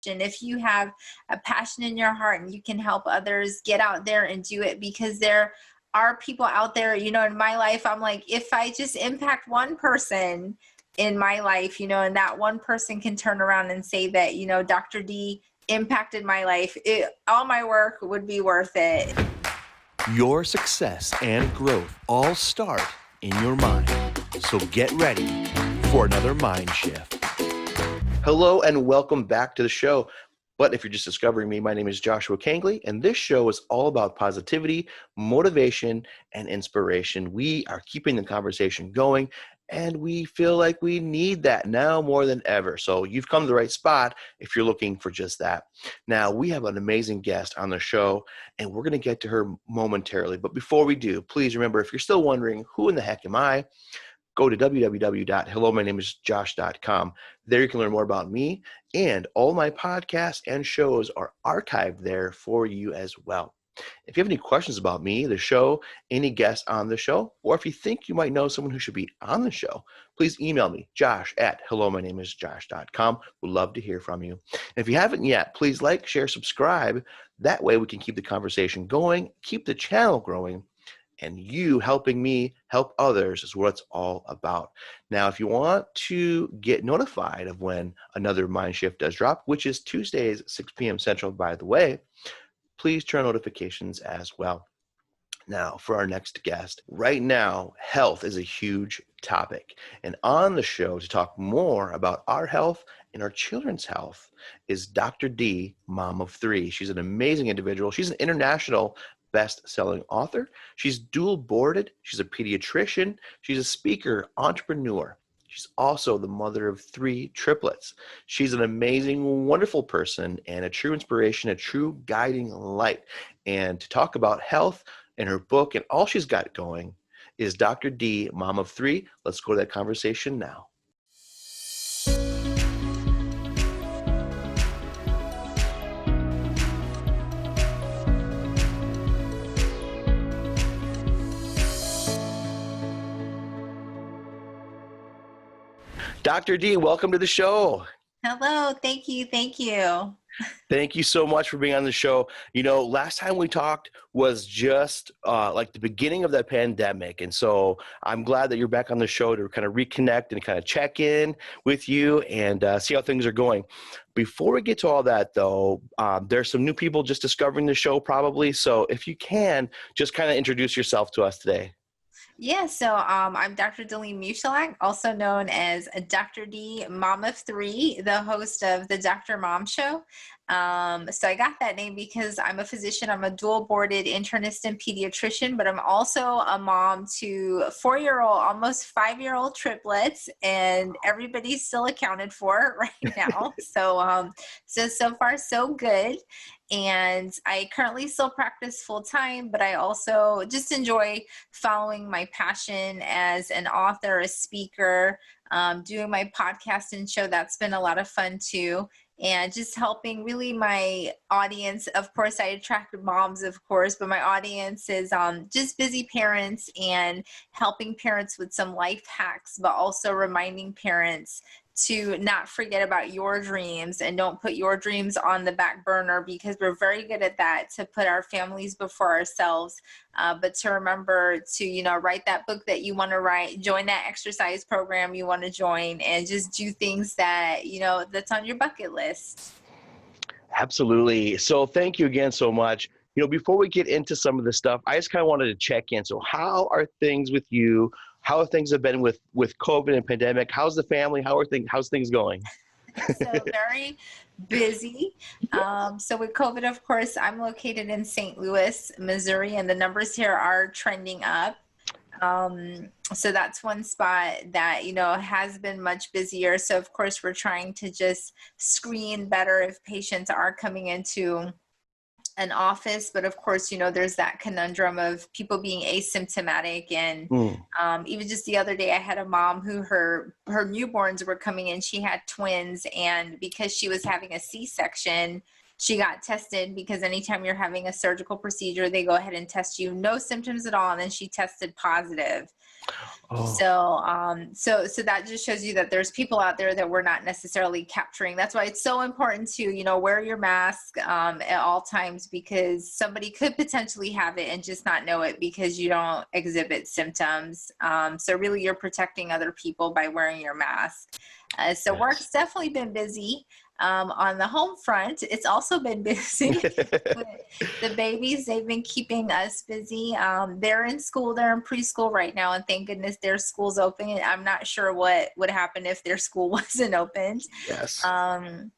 if you have a passion in your heart and you can help others, get out there and do it, because there are people out there, in my life, I'm like, if I just impact one person in my life, and that one person can turn around and say that, Dr. D impacted my life, all my work would be worth it. Your success and growth all start in your mind. So get ready for another mind shift. Hello and welcome back to the show. But if you're just discovering me, my name is Joshua Kangley, and this show is all about positivity, motivation, and inspiration. We are keeping the conversation going, and we feel like we need that now more than ever. So you've come to the right spot if you're looking for just that. Now, we have an amazing guest on the show, and we're going to get to her momentarily. But before we do, please remember, if you're still wondering, who in the heck am I? Go to www.hellomynameisjosh.com. There you can learn more about me, and all my podcasts and shows are archived there for you as well. If you have any questions about me, the show, any guests on the show, or if you think you might know someone who should be on the show, please email me, josh@hellomynameisjosh.com. We'd love to hear from you. And if you haven't yet, please like, share, subscribe. That way we can keep the conversation going, keep the channel growing, and you helping me help others is what it's all about. Now, if you want to get notified of when another Mind Shift does drop, which is Tuesdays, 6 p.m. Central, by the way, please turn on notifications as well. Now, for our next guest, right now, health is a huge topic. And on the show to talk more about our health and our children's health is Dr. D, mom of three. She's an amazing individual. She's an international best-selling author. She's dual boarded. She's a pediatrician. She's a speaker, entrepreneur. She's also the mother of three triplets. She's an amazing, wonderful person and a true inspiration, a true guiding light. And to talk about health and her book and all she's got going is Dr. D, mom of three. Let's go to that conversation now. Dr. D, welcome to the show. Hello. Thank you. Thank you. Thank you so much for being on the show. Last time we talked was just like the beginning of that pandemic. And so I'm glad that you're back on the show to kind of reconnect and kind of check in with you and see how things are going. Before we get to all that, though, there's some new people just discovering the show probably. So if you can, just kind of introduce yourself to us today. Yeah, so I'm Dr. Delene Musielak, also known as Dr. D, mom of three, the host of the Dr. Mom Show. So I got that name because I'm a physician. I'm a dual boarded internist and pediatrician, but I'm also a mom to 4-year-old, almost 5-year-old triplets, and everybody's still accounted for right now. So far so good. And I currently still practice full time, but I also just enjoy following my passion as an author, a speaker, doing my podcast and show. That's been a lot of fun too. And just helping really my audience. Of course, I attract moms, of course, but my audience is just busy parents and helping parents with some life hacks, but also reminding parents to not forget about your dreams and don't put your dreams on the back burner, because we're very good at that, to put our families before ourselves, but to remember to, write that book that you want to write, join that exercise program you want to join, and just do things that, that's on your bucket list. Absolutely. So thank you again so much. Before we get into some of the stuff, I just kind of wanted to check in. So how are things with you? How things have been with COVID and pandemic? How's the family? How's things going? So very busy. So with COVID, of course, I'm located in St. Louis, Missouri, and the numbers here are trending up. So that's one spot that, has been much busier. So of course, we're trying to just screen better if patients are coming into an office, but of course, there's that conundrum of people being asymptomatic. And even just the other day, I had a mom who her newborns were coming in. She had twins, and because she was having a C-section, she got tested, because anytime you're having a surgical procedure, they go ahead and test you, no symptoms at all, and then she tested positive. Oh, So that just shows you that there's people out there that we're not necessarily capturing. That's why it's so important to, wear your mask at all times, because somebody could potentially have it and just not know it because you don't exhibit symptoms. So really you're protecting other people by wearing your mask. So yes. work's definitely been busy. On the home front, it's also been busy. The babies, they've been keeping us busy. They're in school, they're in preschool right now, and thank goodness their school's open. And I'm not sure what would happen if their school wasn't opened. Yes. And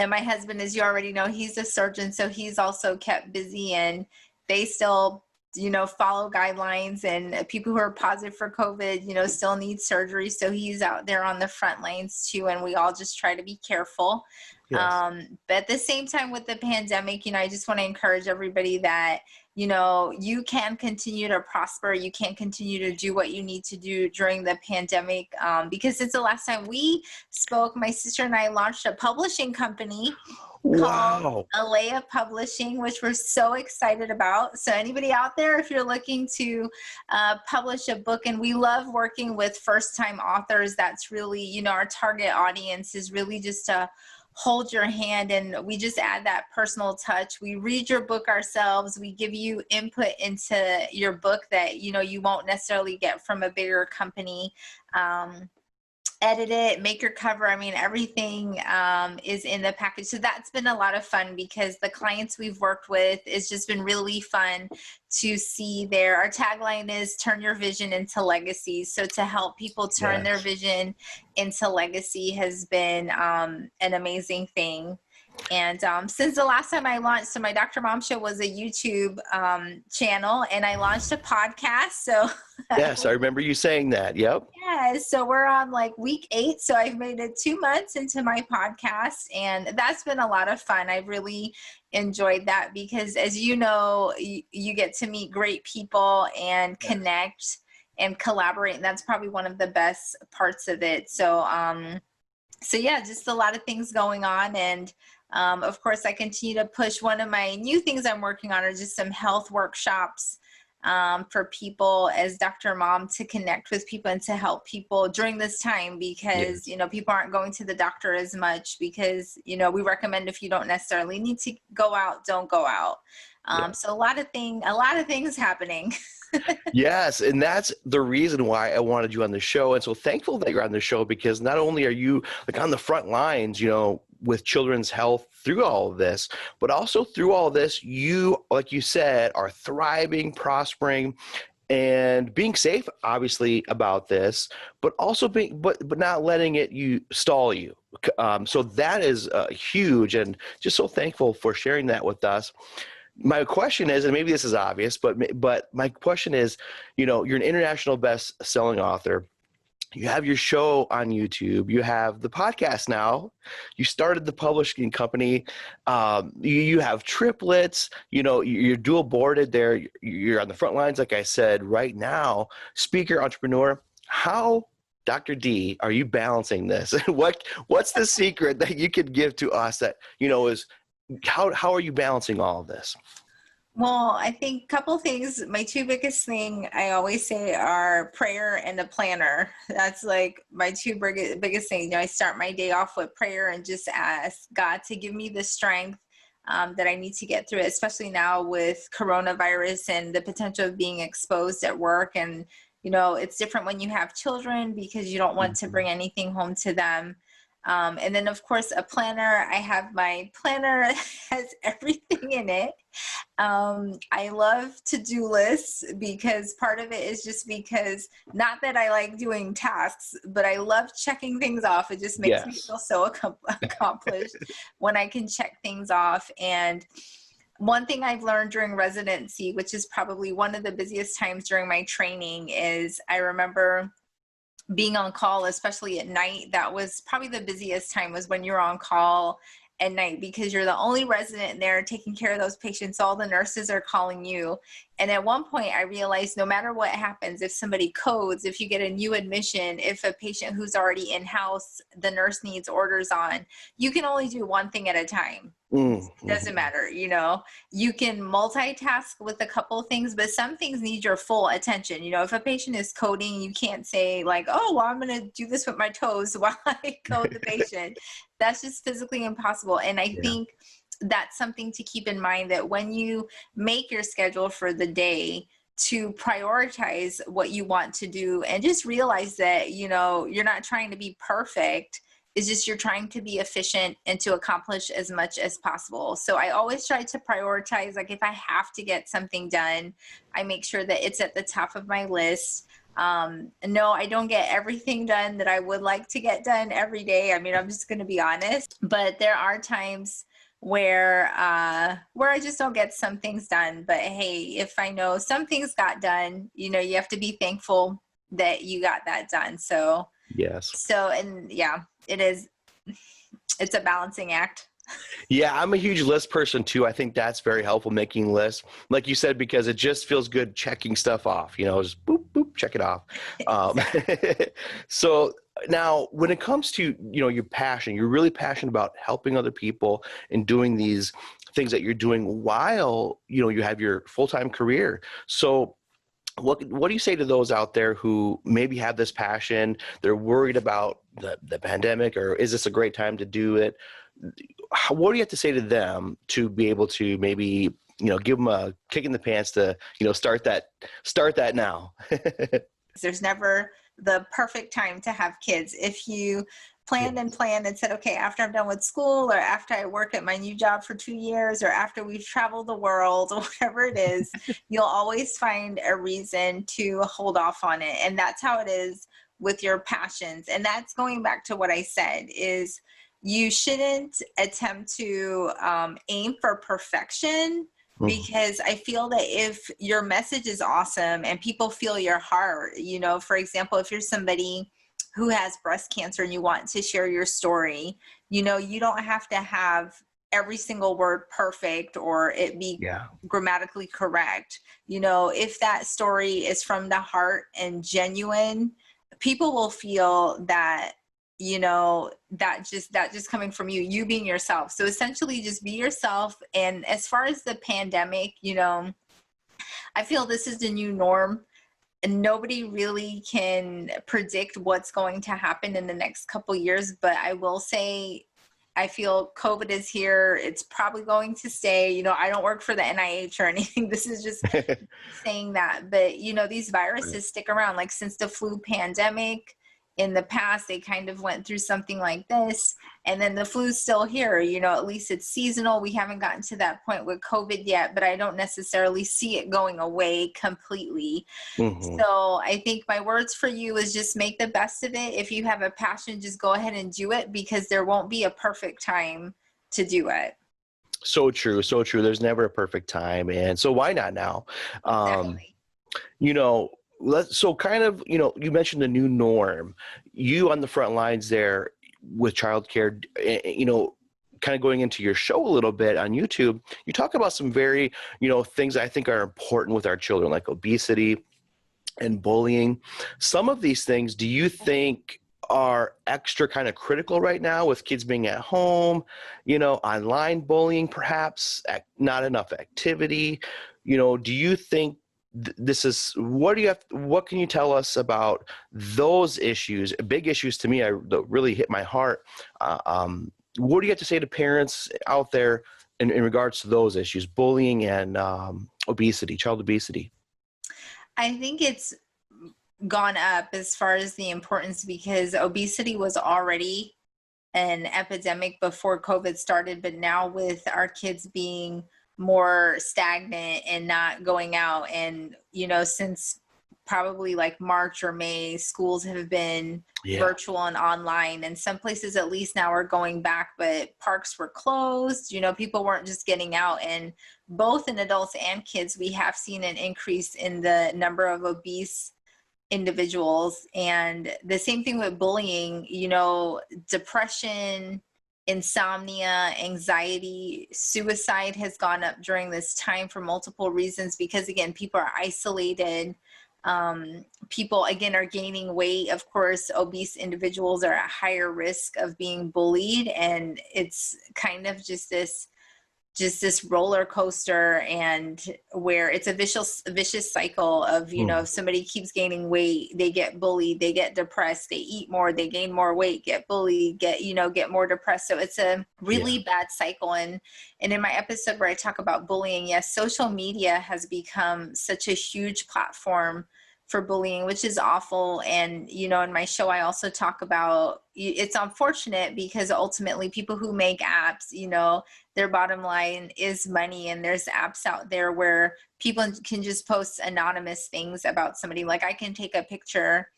my husband, as you already know, he's a surgeon, so he's also kept busy, and they still follow guidelines, and people who are positive for COVID, still need surgery. So he's out there on the front lines too. And we all just try to be careful. Yes. But at the same time with the pandemic, I just want to encourage everybody that, you can continue to prosper. You can continue to do what you need to do during the pandemic. Because since the last time we spoke, my sister and I launched a publishing company called Wow. Alea Publishing, which we're so excited about. So anybody out there, if you're looking to publish a book, and we love working with first-time authors, that's really, our target audience is really just to hold your hand, and we just add that personal touch. We read your book ourselves. We give you input into your book that, you won't necessarily get from a bigger company. Edit it, make your cover. I mean, everything is in the package. So that's been a lot of fun, because the clients we've worked with, it's just been really fun to see our tagline is turn your vision into legacy. So to help people turn their vision into legacy has been an amazing thing. And since the last time I launched, so my Dr. Mom Show was a YouTube channel, and I launched a podcast. So Yes, I remember you saying that. Yep. yeah, so we're on like week 8. So I've made it 2 months into my podcast, and that's been a lot of fun. I really enjoyed that because, as you know, you get to meet great people and connect and collaborate. And that's probably one of the best parts of it. So, yeah, just a lot of things going on. And of course, I continue to push. One of my new things I'm working on are just some health workshops for people as Dr. Mom, to connect with people and to help people during this time, because, people aren't going to the doctor as much, because, we recommend if you don't necessarily need to go out, don't go out. So a lot of things happening. Yes, and that's the reason why I wanted you on the show. And so thankful that you're on the show, because not only are you like on the front lines, with children's health through all of this, but also through all of this, you, like you said, are thriving, prospering, and being safe, obviously, about this, but also but not letting it stall you. So that is huge, and just so thankful for sharing that with us. My question is, and maybe this is obvious, but my question is, you're an international best-selling author. You have your show on YouTube. You have the podcast now. You started the publishing company. You have triplets. You're dual boarded there. You're on the front lines, like I said, right now. Speaker, entrepreneur. How, Dr. D, are you balancing this? What's the secret that you could give to us that, is how are you balancing all of this? Well, I think a couple things. My 2 biggest thing I always say are prayer and a planner. That's like my 2 biggest things. I start my day off with prayer and just ask God to give me the strength that I need to get through it, especially now with coronavirus and the potential of being exposed at work. And, it's different when you have children, because you don't want to bring anything home to them. And then, of course, a planner. I have my planner that has everything in it. I love to-do lists, because part of it is just because, not that I like doing tasks, but I love checking things off. It just makes me feel so accomplished when I can check things off. And one thing I've learned during residency, which is probably one of the busiest times during my training, is I remember being on call, especially at night. That was probably the busiest time, was when you're on call at night, because you're the only resident there taking care of those patients. All the nurses are calling you. And at one point I realized, no matter what happens, if somebody codes, if you get a new admission, if a patient who's already in-house, the nurse needs orders on, you can only do one thing at a time. Doesn't matter, you know, you can multitask with a couple of things, but some things need your full attention. You know, if a patient is coding, you can't say like, oh, well, I'm going to do this with my toes while I code the patient. That's just physically impossible. And I think that's something to keep in mind, that when you make your schedule for the day, to prioritize what you want to do, and just realize that, you know, you're not trying to be perfect. It's just you're trying to be efficient and to accomplish as much as possible. So I always try to prioritize, like if I have to get something done, I make sure that it's at the top of my list. No, I don't get everything done that I would like to get done every day. I mean, I'm just going to be honest, but there are times where I just don't get some things done. But hey, if I know some things got done, you know, you have to be thankful that you got that done. So yes. So, and yeah, it's a balancing act. Yeah, I'm a huge list person too. I think that's very helpful, making lists, like you said, because it just feels good checking stuff off, you know, just boop, boop, check it off. So now when it comes to, you know, your passion, you're really passionate about helping other people and doing these things that you're doing while, you know, you have your full-time career. So what do you say to those out there who maybe have this passion, they're worried about the pandemic, or is this a great time to do it? What do you have to say to them to be able to maybe, you know, give them a kick in the pants to, you know, start that now? There's never the perfect time to have kids. If you planned and said, okay, after I'm done with school, or after I work at my new job for 2 years, or after we've traveled the world, or whatever it is, you'll always find a reason to hold off on it. And that's how it is with your passions. And that's going back to what I said, is you shouldn't attempt to aim for perfection, because I feel that if your message is awesome and people feel your heart, you know, for example, if you're somebody who has breast cancer and you want to share your story, you know, you don't have to have every single word perfect or it be grammatically correct. You know, if that story is from the heart and genuine, people will feel that, you know, that just coming from you being yourself. So essentially just be yourself. And as far as the pandemic, you know, I feel this is the new norm. And nobody really can predict what's going to happen in the next couple of years. But I will say, I feel COVID is here. It's probably going to stay. You know, I don't work for the NIH or anything. This is just saying that. But, you know, these viruses stick around. Like since the flu pandemic, in the past, they kind of went through something like this, and then the flu's still here. You know, at least it's seasonal. We haven't gotten to that point with COVID yet, but I don't necessarily see it going away completely. So I think my words for you is just make the best of it. If you have a passion, just go ahead and do it, because there won't be a perfect time to do it. So true. So true. There's never a perfect time. And so why not now? Exactly. You know, so kind of, you know, you mentioned the new norm. You on the front lines there with childcare, you know, kind of going into your show a little bit on YouTube, you talk about some very, you know, things I think are important with our children, like obesity and bullying. Some of these things, do you think are extra kind of critical right now with kids being at home, you know, online bullying, perhaps not enough activity? You know, do you think this is, what can you tell us about those issues, big issues to me, that really hit my heart? What do you have to say to parents out there in regards to those issues, bullying and obesity, child obesity? I think it's gone up as far as the importance, because obesity was already an epidemic before COVID started, but now with our kids being more stagnant and not going out, and you know, since probably like March or May, schools have been virtual and online, and some places at least now are going back, but parks were closed. You know, people weren't just getting out, and both in adults and kids, we have seen an increase in the number of obese individuals. And the same thing with bullying, you know, depression, insomnia, anxiety, suicide has gone up during this time for multiple reasons, because again, people are isolated. People again are gaining weight. Of course, obese individuals are at higher risk of being bullied, and it's kind of just this just this roller coaster, and where it's a vicious cycle of, you know, if somebody keeps gaining weight, they get bullied, they get depressed, they eat more, they gain more weight, get bullied, get more depressed. So it's a really bad cycle. And in my episode where I talk about bullying, yes, social media has become such a huge platform for bullying, which is awful. And, you know, in my show, I also talk about, it's unfortunate because ultimately people who make apps, you know, their bottom line is money. And there's apps out there where people can just post anonymous things about somebody. Like, I can take a picture,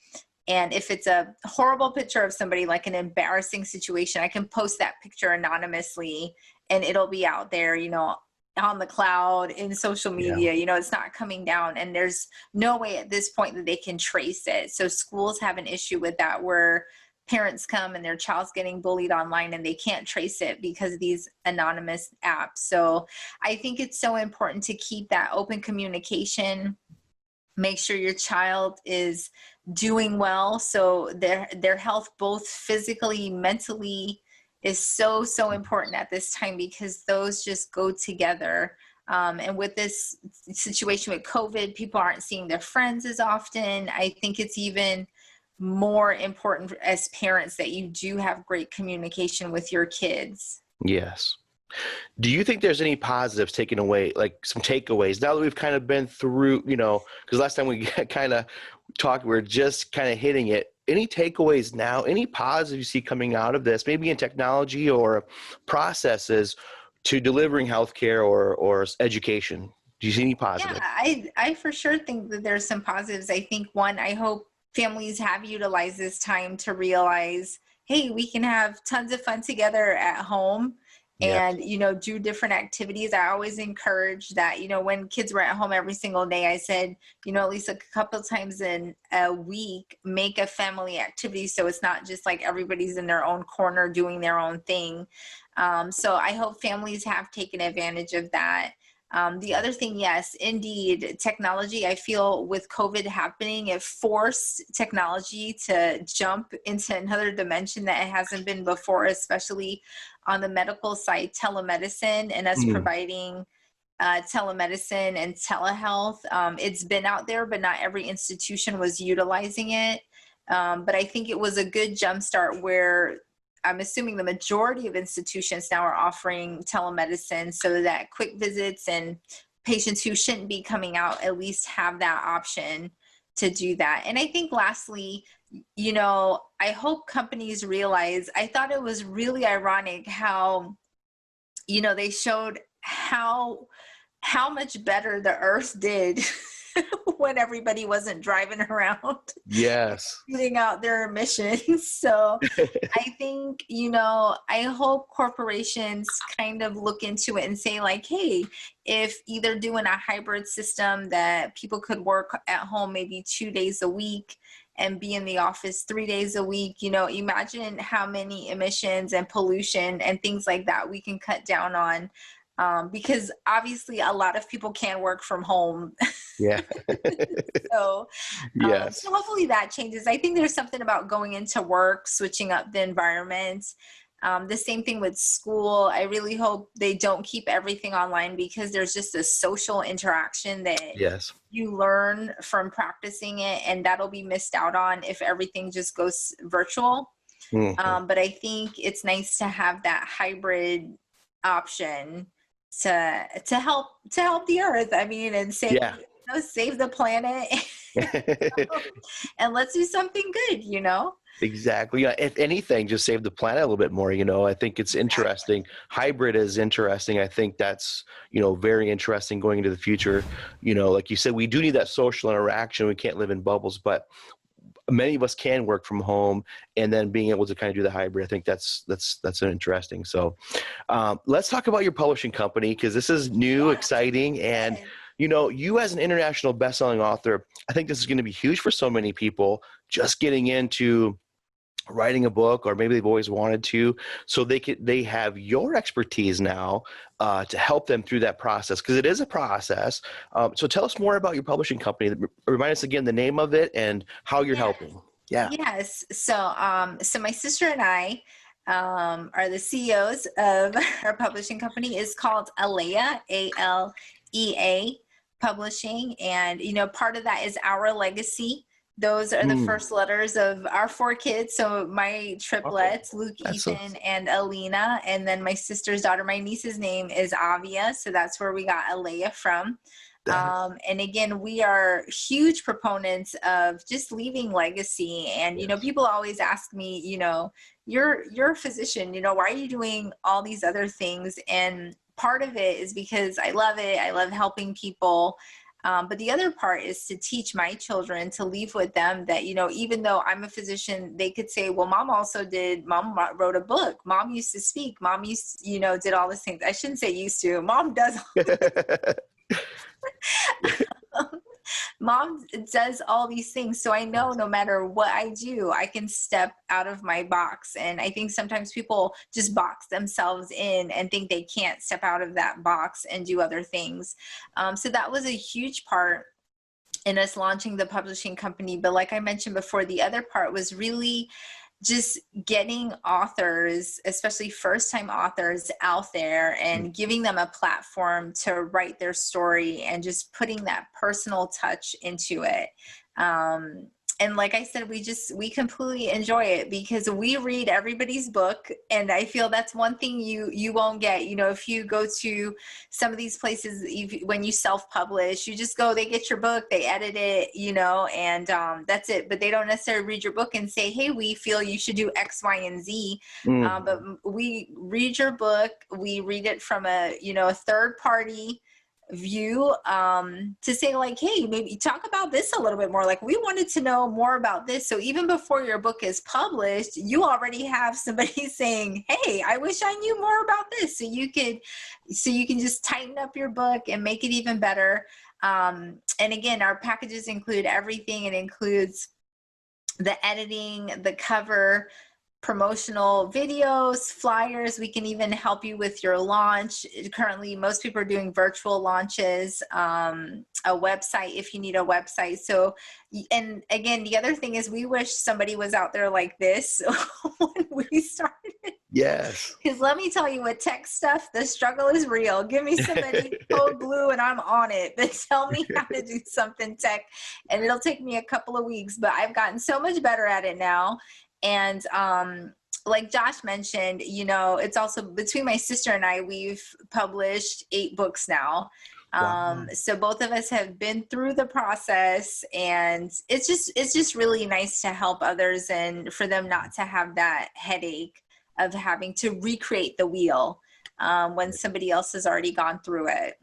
and if it's a horrible picture of somebody, like an embarrassing situation, I can post that picture anonymously, and it'll be out there, you know, on the cloud, in social media. You know, it's not coming down, and there's no way at this point that they can trace it. So schools have an issue with that, where parents come and their child's getting bullied online and they can't trace it because of these anonymous apps. So I think it's so important to keep that open communication, make sure your child is doing well. So their health, both physically, mentally, is so important at this time, because those just go together. And with this situation with COVID, people aren't seeing their friends as often. I think it's even more important as parents that you do have great communication with your kids. Yes. Do you think there's any positives taken away, like some takeaways, now that we've kind of been through, you know, because last time we kind of talked, we we're just kind of hitting it. Any takeaways now, any positives you see coming out of this, maybe in technology or processes to delivering healthcare or education? Do you see any positives? Yeah, I for sure think that there's some positives. I think, one, I hope families have utilized this time to realize, hey, we can have tons of fun together at home. And, you know, do different activities. I always encourage that, you know, when kids were at home every single day, I said, you know, at least a couple of times in a week, make a family activity. So it's not just like everybody's in their own corner doing their own thing. So I hope families have taken advantage of that. The other thing, yes, indeed, technology, I feel with COVID happening, it forced technology to jump into another dimension that it hasn't been before, especially on the medical side, telemedicine, and us providing telemedicine and telehealth. It's been out there, but not every institution was utilizing it. But I think it was a good jumpstart, where I'm assuming the majority of institutions now are offering telemedicine, so that quick visits and patients who shouldn't be coming out at least have that option to do that. And I think lastly, you know, I hope companies realize, I thought it was really ironic how, you know, they showed how much better the earth did when everybody wasn't driving around. Yes. Shooting out their emissions. So I think, you know, I hope corporations kind of look into it and say, like, hey, if either doing a hybrid system that people could work at home maybe 2 days a week and be in the office 3 days a week, you know, imagine how many emissions and pollution and things like that we can cut down on. Because obviously a lot of people can work from home. Yeah. So, yes. so hopefully that changes. I think there's something about going into work, switching up the environment. The same thing with school. I really hope they don't keep everything online, because there's just a social interaction that you learn from practicing it, and that'll be missed out on if everything just goes virtual. But I think it's nice to have that hybrid option to help the earth. I mean, and save the planet. And let's do something good, you know? Exactly. Yeah. If anything, just save the planet a little bit more. You know, I think it's interesting. Hybrid is interesting. I think that's, you know, very interesting going into the future. You know, like you said, we do need that social interaction. We can't live in bubbles, but many of us can work from home, and then being able to kind of do the hybrid. I think that's interesting. So let's talk about your publishing company, because this is new, exciting, and you know, you as an international best-selling author, I think this is going to be huge for so many people just getting into writing a book, or maybe they've always wanted to, so they have your expertise now to help them through that process, because it is a process. So tell us more about your publishing company. Remind us again the name of it and how you're helping. Yeah. Yes. So my sister and I, are the CEOs of our publishing company, is called Alea, ALEA Publishing. And, part of that is our legacy. Those are the first letters of our 4 kids. So my triplets, Luke, Ethan, and Alina. And then my sister's daughter, my niece's name is Avia. So that's where we got Alea from. And again, we are huge proponents of just leaving legacy. And, people always ask me, you're a physician, why are you doing all these other things? And part of it is because I love it. I love helping people. But the other part is to teach my children, to leave with them that, even though I'm a physician, they could say, well, mom wrote a book. Mom used to speak. Mom used, did all these things. I shouldn't say used to. Mom does. Mom does all these things. So I know no matter what I do, I can step out of my box. And I think sometimes people just box themselves in and think they can't step out of that box and do other things. So that was a huge part in us launching the publishing company. But like I mentioned before, the other part was really just getting authors, especially first-time authors, out there and giving them a platform to write their story and just putting that personal touch into it. And like I said, we completely enjoy it because we read everybody's book. And I feel that's one thing you won't get, if you go to some of these places, when you self-publish, you just go, they get your book, they edit it, and that's it. But they don't necessarily read your book and say, hey, we feel you should do X, Y, and Z. But we read your book, we read it from a third party view, to say like, hey, maybe talk about this a little bit more. Like, we wanted to know more about this. So even before your book is published, you already have somebody saying, hey, I wish I knew more about this. So you can just tighten up your book and make it even better. And again, our packages include everything. It includes the editing, the cover, promotional videos, flyers. We can even help you with your launch. Currently, most people are doing virtual launches, a website if you need a website. So, and again, the other thing is we wish somebody was out there like this when we started. Yes. Because let me tell you, with tech stuff, the struggle is real. Give me somebody code blue and I'm on it. But tell me how to do something tech, and it'll take me a couple of weeks. But I've gotten so much better at it now. And like Josh mentioned, it's also between my sister and I, we've published 8 books now. Wow. So both of us have been through the process, and it's just really nice to help others and for them not to have that headache of having to recreate the wheel when somebody else has already gone through it.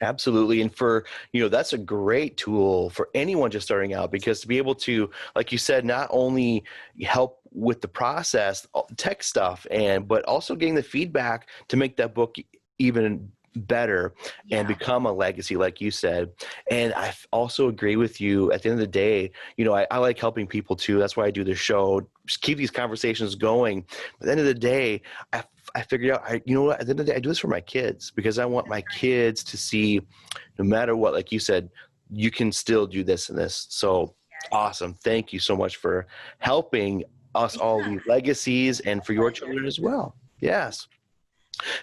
Absolutely. And for, that's a great tool for anyone just starting out, because to be able to, like you said, not only help with the process, tech stuff, but also getting the feedback to make that book even better and become a legacy, like you said. And I also agree with you. At the end of the day, I like helping people too. That's why I do the show, just keep these conversations going. But at the end of the day, I figured out, at the end of the day, I do this for my kids because I want my kids to see, no matter what, like you said, you can still do this and this. So awesome. Thank you so much for helping us all leave legacies and for your children as well. Yes.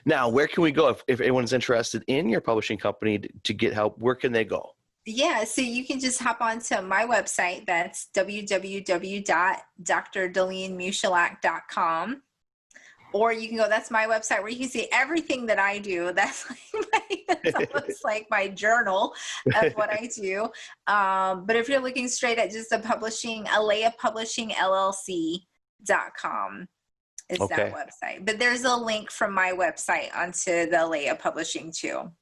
Now, where can we go if anyone's interested in your publishing company to get help? Where can they go? Yeah, so you can just hop onto my website. That's www.drdelenemusielak.com. Or you can go, that's my website where you can see everything that I do. That's almost like my journal of what I do. But if you're looking straight at just the publishing, aleapublishingllc.com is that website. But there's a link from my website onto the Alea Publishing too.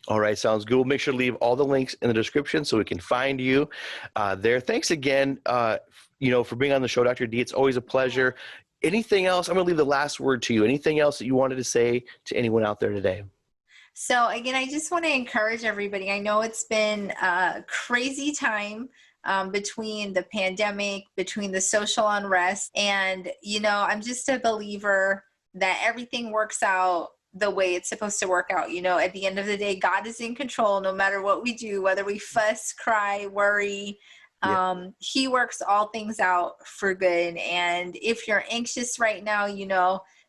All right, sounds good. We'll make sure to leave all the links in the description so we can find you there. Thanks again, for being on the show, Dr. D. It's always a pleasure. Anything else? I'm going to leave the last word to you. Anything else that you wanted to say to anyone out there today? So again, I just want to encourage everybody. I know it's been a crazy time between the pandemic, between the social unrest, and, I'm just a believer that everything works out the way it's supposed to work out. At the end of the day, God is in control no matter what we do, whether we fuss, cry, worry, He works all things out for good. And if you're anxious right now,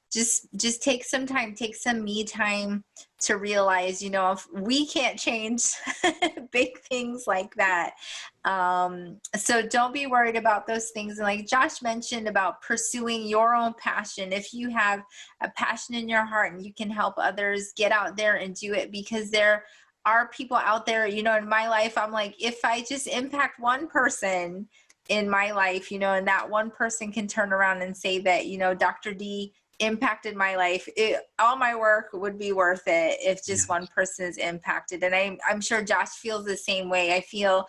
just take some time, take some me time to realize, if we can't change big things like that. So don't be worried about those things. And like Josh mentioned about pursuing your own passion, if you have a passion in your heart and you can help others, get out there and do it, because there are people out there, in my life, I'm like, if I just impact one person in my life, and that one person can turn around and say that, Dr. D impacted my life, all my work would be worth it if just one person is impacted. And I'm sure Josh feels the same way. I feel,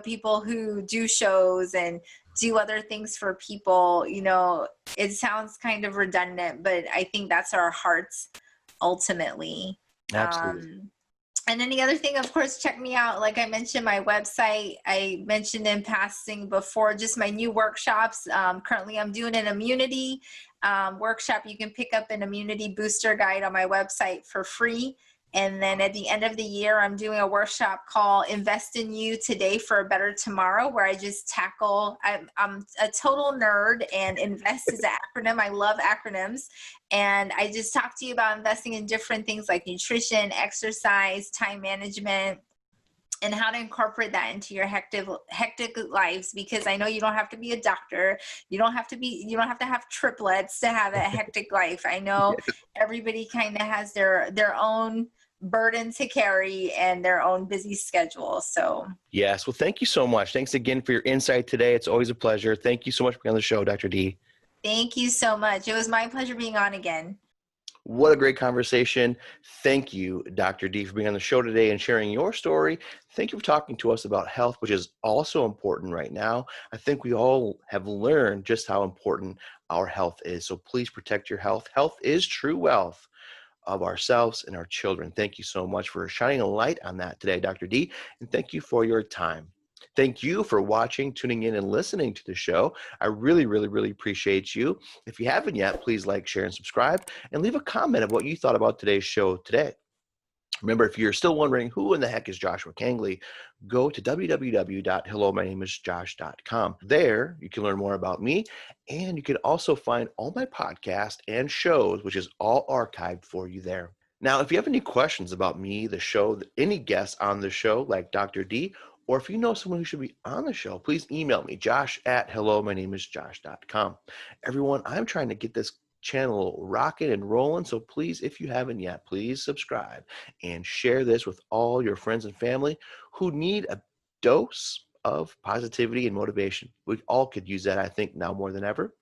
people who do shows and do other things for people, it sounds kind of redundant, but I think that's our hearts ultimately. Absolutely. And any other thing, of course, check me out. Like I mentioned, my website, I mentioned in passing before, just my new workshops. Currently, I'm doing an immunity workshop. You can pick up an immunity booster guide on my website for free. And then at the end of the year, I'm doing a workshop called Invest in You Today for a Better Tomorrow, where I just tackle, I'm a total nerd, and INVEST is an acronym. I love acronyms. And I just talk to you about investing in different things like nutrition, exercise, time management, and how to incorporate that into your hectic lives. Because I know you don't have to be a doctor. You don't have to have triplets to have a hectic life. I know everybody kind of has their own burden to carry and their own busy schedule. So yes. Well, thank you so much. Thanks again for your insight today. It's always a pleasure. Thank you so much for being on the show, Dr. D. Thank you so much. It was my pleasure being on again. What a great conversation. Thank you, Dr. D, for being on the show today and sharing your story. Thank you for talking to us about health, which is also important right now. I think we all have learned just how important our health is. So please protect your health. Health is true wealth of ourselves and our children. Thank you so much for shining a light on that today, Dr. D, and thank you for your time. Thank you for watching, tuning in, and listening to the show. I really, really, really appreciate you. If you haven't yet, please like, share, and subscribe, and leave a comment of what you thought about today's show today. Remember, if you're still wondering who in the heck is Joshua Kangley, go to www.hellomynameisjosh.com. There, you can learn more about me, and you can also find all my podcasts and shows, which is all archived for you there. Now, if you have any questions about me, the show, any guests on the show, like Dr. D, or if you know someone who should be on the show, please email me, josh@hellomynameisjosh.com. Everyone, I'm trying to get this channel rocking and rolling, so please, if you haven't yet, please subscribe and share this with all your friends and family who need a dose of positivity and motivation. We all could use that, I think, now more than ever.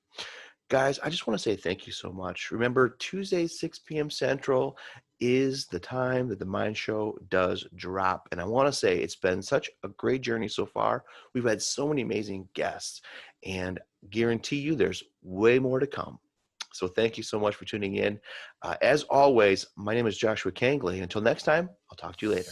Guys, I just want to say thank you so much. Remember, Tuesdays, 6 p.m. Central is the time that the Mind Show does drop. And I want to say it's been such a great journey so far. We've had so many amazing guests, and guarantee you there's way more to come. So thank you so much for tuning in. As always, my name is Joshua Kangley. Until next time, I'll talk to you later.